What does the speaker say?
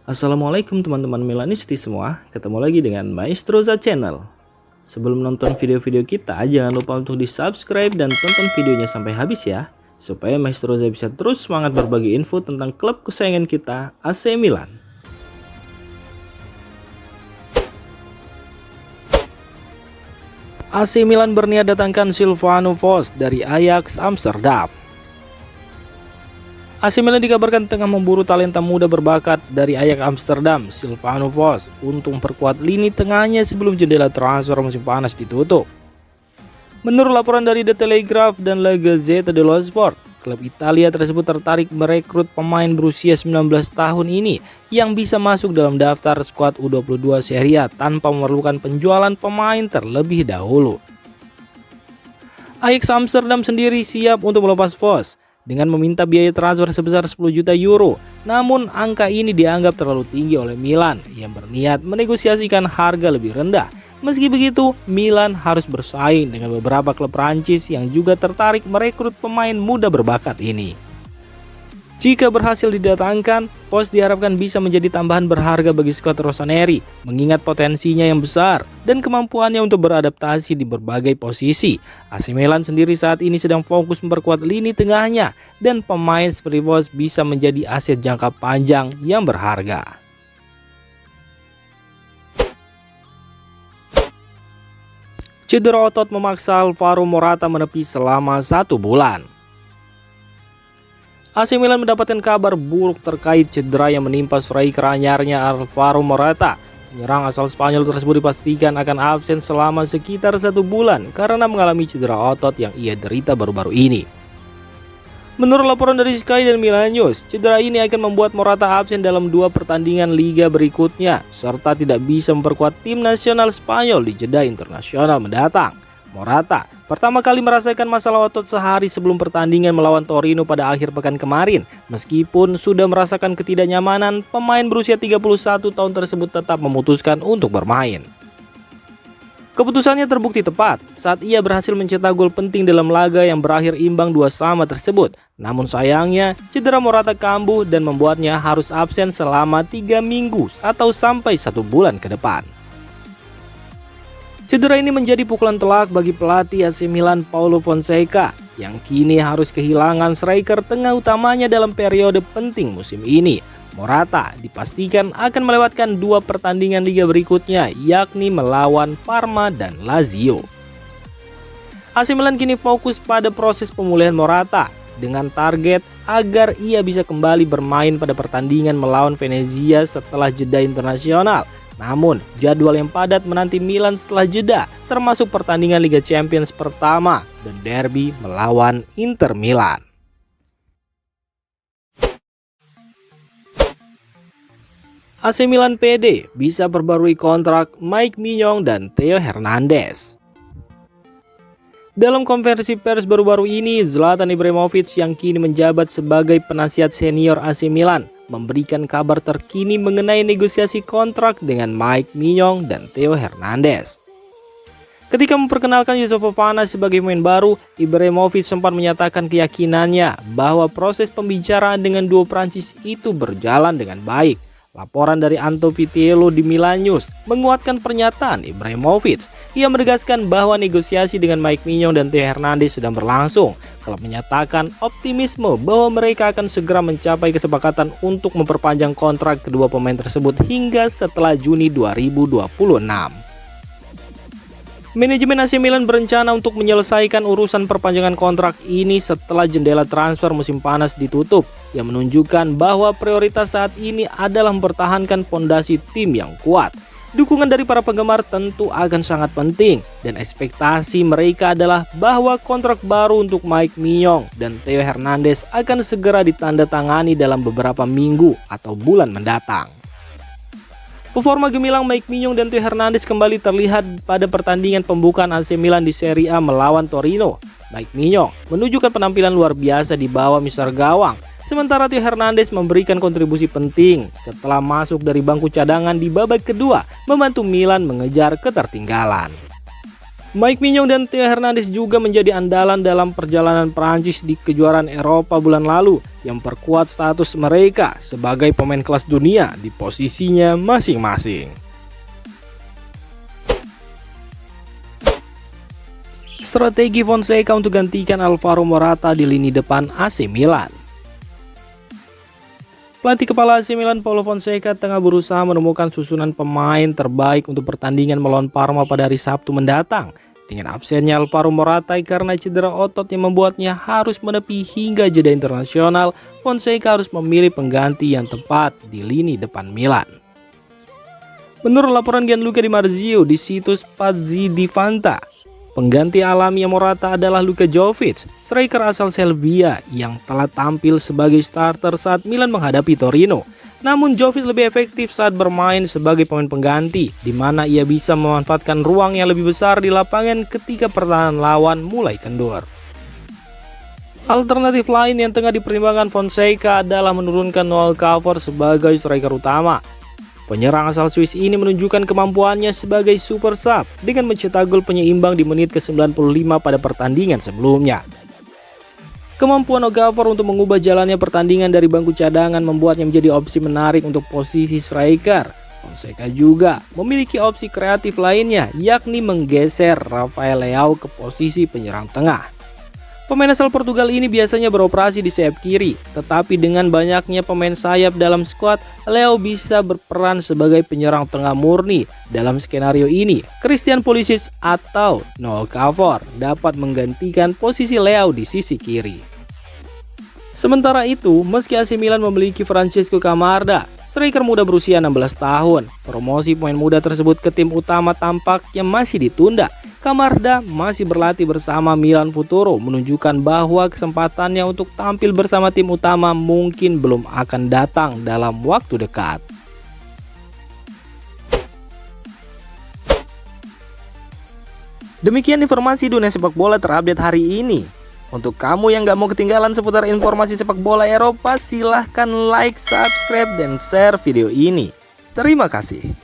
Assalamualaikum teman-teman Milanisti semua, ketemu lagi dengan Maestroza Channel. Sebelum nonton video-video kita, jangan lupa untuk di subscribe dan tonton videonya sampai habis ya, supaya Maestroza bisa terus semangat berbagi info tentang klub kesayangan kita, AC Milan. AC Milan berniat datangkan Silvano Vos dari Ajax Amsterdam. AC Milan dikabarkan tengah memburu talenta muda berbakat dari Ajax Amsterdam, Silvano Vos, untuk memperkuat lini tengahnya sebelum jendela transfer musim panas ditutup. Menurut laporan dari The Telegraph dan La Gazzetta dello Sport, klub Italia tersebut tertarik merekrut pemain berusia 19 tahun ini yang bisa masuk dalam daftar skuad U22 Serie A tanpa memerlukan penjualan pemain terlebih dahulu. Ajax Amsterdam sendiri siap untuk melepas Vos dengan meminta biaya transfer sebesar 10 juta euro. Namun angka ini dianggap terlalu tinggi oleh Milan yang berniat menegosiasikan harga lebih rendah. Meski begitu, Milan harus bersaing dengan beberapa klub Prancis yang juga tertarik merekrut pemain muda berbakat ini. Jika berhasil didatangkan, Vos diharapkan bisa menjadi tambahan berharga bagi skuad rossoneri, mengingat potensinya yang besar dan kemampuannya untuk beradaptasi di berbagai posisi. AC Milan sendiri saat ini sedang fokus memperkuat lini tengahnya, dan pemain seperti Vos bisa menjadi aset jangka panjang yang berharga. Cedera otot memaksa Alvaro Morata menepi selama 1 bulan. AC Milan mendapatkan kabar buruk terkait cedera yang menimpa striker anyarnya Alvaro Morata. Penyerang asal Spanyol tersebut dipastikan akan absen selama sekitar 1 bulan karena mengalami cedera otot yang ia derita baru-baru ini. Menurut laporan dari Sky dan Milan News, cedera ini akan membuat Morata absen dalam 2 pertandingan liga berikutnya serta tidak bisa memperkuat tim nasional Spanyol di jeda internasional mendatang. Morata pertama kali merasakan masalah otot sehari sebelum pertandingan melawan Torino pada akhir pekan kemarin. Meskipun sudah merasakan ketidaknyamanan, pemain berusia 31 tahun tersebut tetap memutuskan untuk bermain. Keputusannya terbukti tepat saat ia berhasil mencetak gol penting dalam laga yang berakhir imbang 2-2 tersebut. Namun sayangnya, cedera Morata kambuh dan membuatnya harus absen selama 3 minggu atau sampai 1 bulan ke depan. Cedera ini menjadi pukulan telak bagi pelatih AC Milan Paulo Fonseca yang kini harus kehilangan striker tengah utamanya dalam periode penting musim ini. Morata dipastikan akan melewatkan 2 pertandingan liga berikutnya, yakni melawan Parma dan Lazio. AC Milan kini fokus pada proses pemulihan Morata dengan target agar ia bisa kembali bermain pada pertandingan melawan Venezia setelah jeda internasional. Namun, jadwal yang padat menanti Milan setelah jeda, termasuk pertandingan Liga Champions pertama dan derby melawan Inter Milan. AC Milan pede bisa perbarui kontrak Mike Maignan dan Theo Hernandez. Dalam konferensi pers baru-baru ini, Zlatan Ibrahimovic yang kini menjabat sebagai penasihat senior AC Milan memberikan kabar terkini mengenai negosiasi kontrak dengan Mike Maignan dan Theo Hernandez. Ketika memperkenalkan Youssouf Fofana sebagai pemain baru, Ibrahimovic sempat menyatakan keyakinannya bahwa proses pembicaraan dengan duo Prancis itu berjalan dengan baik. Laporan dari Anto Vitello di Milan News menguatkan pernyataan Ibrahimovic. Ia menegaskan bahwa negosiasi dengan Mike Maignan dan Theo Hernandez sedang berlangsung. Klub menyatakan optimisme bahwa mereka akan segera mencapai kesepakatan untuk memperpanjang kontrak kedua pemain tersebut hingga setelah Juni 2026. Manajemen AC Milan berencana untuk menyelesaikan urusan perpanjangan kontrak ini setelah jendela transfer musim panas ditutup, yang menunjukkan bahwa prioritas saat ini adalah mempertahankan fondasi tim yang kuat. Dukungan dari para penggemar tentu akan sangat penting, dan ekspektasi mereka adalah bahwa kontrak baru untuk Mike Maignan dan Theo Hernandez akan segera ditandatangani dalam beberapa minggu atau bulan mendatang. Performa gemilang Mike Maignan dan Theo Hernandez kembali terlihat pada pertandingan pembukaan AC Milan di Serie A melawan Torino. Mike Maignan menunjukkan penampilan luar biasa di bawah mister gawang, sementara Theo Hernandez memberikan kontribusi penting setelah masuk dari bangku cadangan di babak kedua, membantu Milan mengejar ketertinggalan. Mike Mignon dan Theo Hernandez juga menjadi andalan dalam perjalanan Prancis di kejuaraan Eropa bulan lalu yang memperkuat status mereka sebagai pemain kelas dunia di posisinya masing-masing. Strategi Fonseca untuk gantikan Alvaro Morata di lini depan AC Milan. Pelatih kepala AC Milan Paulo Fonseca tengah berusaha menemukan susunan pemain terbaik untuk pertandingan melawan Parma pada hari Sabtu mendatang. Dengan absennya Alvaro Morata karena cedera otot yang membuatnya harus menepi hingga jeda internasional, Fonseca harus memilih pengganti yang tepat di lini depan Milan. Menurut laporan Gianluca Di Marzio di situs Pazzi di Fanta, pengganti alami Morata adalah Luka Jovic, striker asal Serbia yang telah tampil sebagai starter saat Milan menghadapi Torino. Namun Jovic lebih efektif saat bermain sebagai pemain pengganti, di mana ia bisa memanfaatkan ruang yang lebih besar di lapangan ketika pertahanan lawan mulai kendur. Alternatif lain yang tengah dipertimbangkan Fonseca adalah menurunkan Noel Okafor sebagai striker utama. Penyerang asal Swiss ini menunjukkan kemampuannya sebagai super sub dengan mencetak gol penyeimbang di menit ke-95 pada pertandingan sebelumnya. Kemampuan Okafor untuk mengubah jalannya pertandingan dari bangku cadangan membuatnya menjadi opsi menarik untuk posisi striker. Fonseca juga memiliki opsi kreatif lainnya, yakni menggeser Rafael Leao ke posisi penyerang tengah. Pemain asal Portugal ini biasanya beroperasi di sayap kiri, tetapi dengan banyaknya pemain sayap dalam skuad, Leao bisa berperan sebagai penyerang tengah murni. Dalam skenario ini, Christian Pulisic atau Noel Okafor dapat menggantikan posisi Leao di sisi kiri. Sementara itu, meski AC Milan memiliki Francesco Camarda, striker muda berusia 16 tahun, promosi pemain muda tersebut ke tim utama tampaknya masih ditunda. Camarda masih berlatih bersama Milan Futuro, menunjukkan bahwa kesempatannya untuk tampil bersama tim utama mungkin belum akan datang dalam waktu dekat. Demikian informasi dunia sepak bola terupdate hari ini. Untuk kamu yang gak mau ketinggalan seputar informasi sepak bola Eropa, silahkan like, subscribe, dan share video ini. Terima kasih.